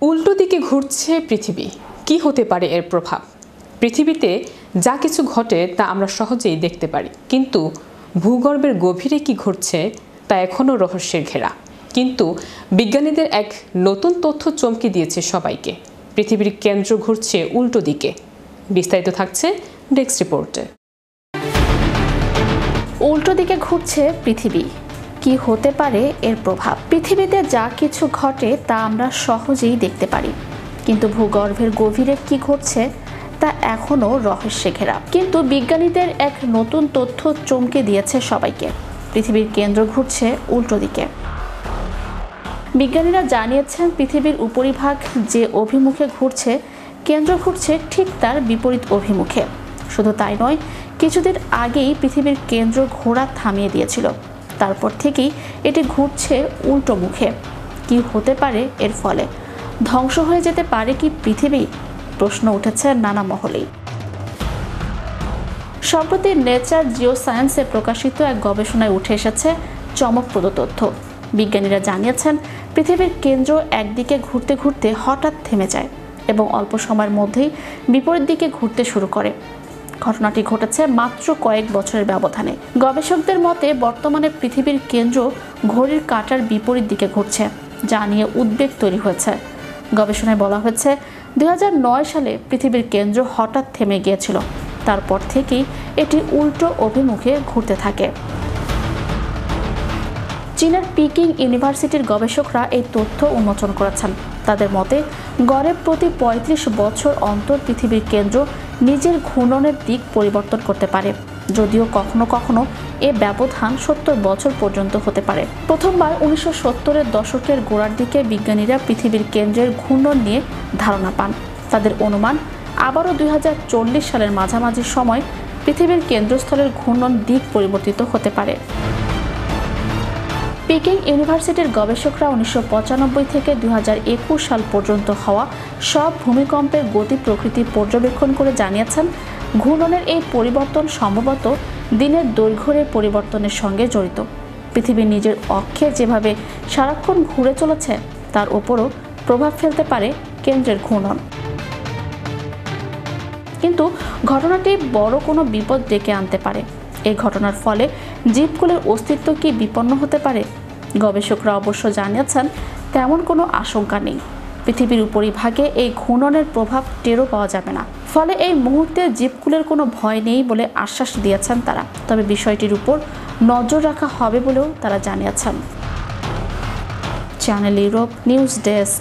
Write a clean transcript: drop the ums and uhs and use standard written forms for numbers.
উল্টো দিকে ঘুরছে পৃথিবী, কি হতে পারে এর প্রভাব? পৃথিবীতে যা কিছু ঘটে তা আমরা সহজেই দেখতে পারি, কিন্তু ভূগর্ভের গভীরে কি ঘটছে তা এখনও রহস্যের ঘেরা। কিন্তু বিজ্ঞানীদের এক নতুন তথ্য চমকে দিয়েছে সবাইকে। পৃথিবীর কেন্দ্র ঘুরছে উল্টো দিকে। বিস্তারিত থাকছে ডেস্ক রিপোর্টে। উল্টো দিকে ঘুরছে পৃথিবী, কি হতে পারে এর প্রভাব? পৃথিবীতে যা কিছু ঘটে তা আমরা সহজেই দেখতে পারি, কিন্তু ভূগর্ভের গভীরে কি ঘটছে তা এখনও রহস্যে ঘেরা। কিন্তু বিজ্ঞানীদের এক নতুন তথ্য চমকে দিয়েছে সবাইকে। পৃথিবীর কেন্দ্র ঘুরছে উল্টো দিকে। বিজ্ঞানীরা জানিয়েছেন, পৃথিবীর উপরিভাগ যে অভিমুখে ঘুরছে, কেন্দ্র ঘুরছে ঠিক তার বিপরীত অভিমুখে। শুধু তাই নয়, কিছুদিন আগেই পৃথিবীর কেন্দ্র ঘোরা থামিয়ে দিয়েছিল। তারপর থেকেই এটি ঘুরছে উল্টো মুখে। কি হতে পারে এর ফলে? ধ্বংস হয়ে যেতে পারে কি পৃথিবী? প্রশ্ন উঠেছে নানা মহলেই। সম্প্রতি নেচার জিওসায়েন্সে প্রকাশিত এক গবেষণায় উঠে এসেছে চমকপ্রদ তথ্য। বিজ্ঞানীরা জানিয়েছেন, পৃথিবীর কেন্দ্র একদিকে ঘুরতে ঘুরতে হঠাৎ থেমে যায় এবং অল্প সময়ের মধ্যেই বিপরীত দিকে ঘুরতে শুরু করে। ঘটনাটি ঘটেছে মাত্র কয়েক বছরের ব্যবধানে। গবেষকদের মতে, বর্তমানে পৃথিবীর কেন্দ্র ঘড়ির কাঁটার বিপরীত দিকে ঘুরছে, যা নিয়ে উদ্বেগ তৈরি হয়েছে। গবেষণায় বলা হয়েছে, 2009 সালে পৃথিবীর কেন্দ্র হঠাৎ থেমে গিয়েছিল। তারপর থেকেই এটি উল্টো অভিমুখে ঘুরতে থাকে। চীনের পিকিং ইউনিভার্সিটির গবেষকরা এই তথ্য উন্মোচন করেছেন। তাদের মতে, গড়ে প্রতি 35 বছর অন্তর পৃথিবীর কেন্দ্র নিজের ঘূর্ণনের দিক পরিবর্তন করতে পারে, যদিও কখনো কখনো এ ব্যবধান 70 বছর পর্যন্ত হতে পারে। প্রথমবার 1970-এর দশকের গোড়ার দিকে বিজ্ঞানীরা পৃথিবীর কেন্দ্রের ঘূর্ণন নিয়ে ধারণা পান। তাদের অনুমান, আবারও 2040 সালের মাঝামাঝি সময় পৃথিবীর কেন্দ্রস্থলের ঘূর্ণন দিক পরিবর্তিত হতে পারে। পিকিং ইউনিভার্সিটির গবেষকরা 1995 থেকে 2021 সাল পর্যন্ত হওয়া সব ভূমিকম্পের গতি প্রকৃতি পর্যবেক্ষণ করে জানিয়েছেন, ঘূর্ণনের এই পরিবর্তন সম্ভবত দিনের দৈর্ঘ্যের পরিবর্তনের সঙ্গে জড়িত। পৃথিবী নিজের অক্ষে যেভাবে সারাক্ষণ ঘুরে চলেছে, তার উপরও প্রভাব ফেলতে পারে কেন্দ্রের ঘূর্ণন। কিন্তু ঘটনাটি বড় কোনো বিপদ ডেকে আনতে পারে। এই ঘটনার ফলে জীবকুলের অস্তিত্ব কি বিপন্ন হতে পারে? গবেষকরা অবশ্য জানিয়েছেন, তেমন কোনো আশঙ্কা নেই। পৃথিবীর উপরিভাগে এই ঘূর্ণনের প্রভাব টেরও পাওয়া যাবে না। ফলে এই মুহূর্তে জীবকুলের কোনো ভয় নেই বলে আশ্বাস দিয়েছেন তারা। তবে বিষয়টির উপর নজর রাখা হবে বলেও তারা জানিয়েছেন। Channel Europe news desk.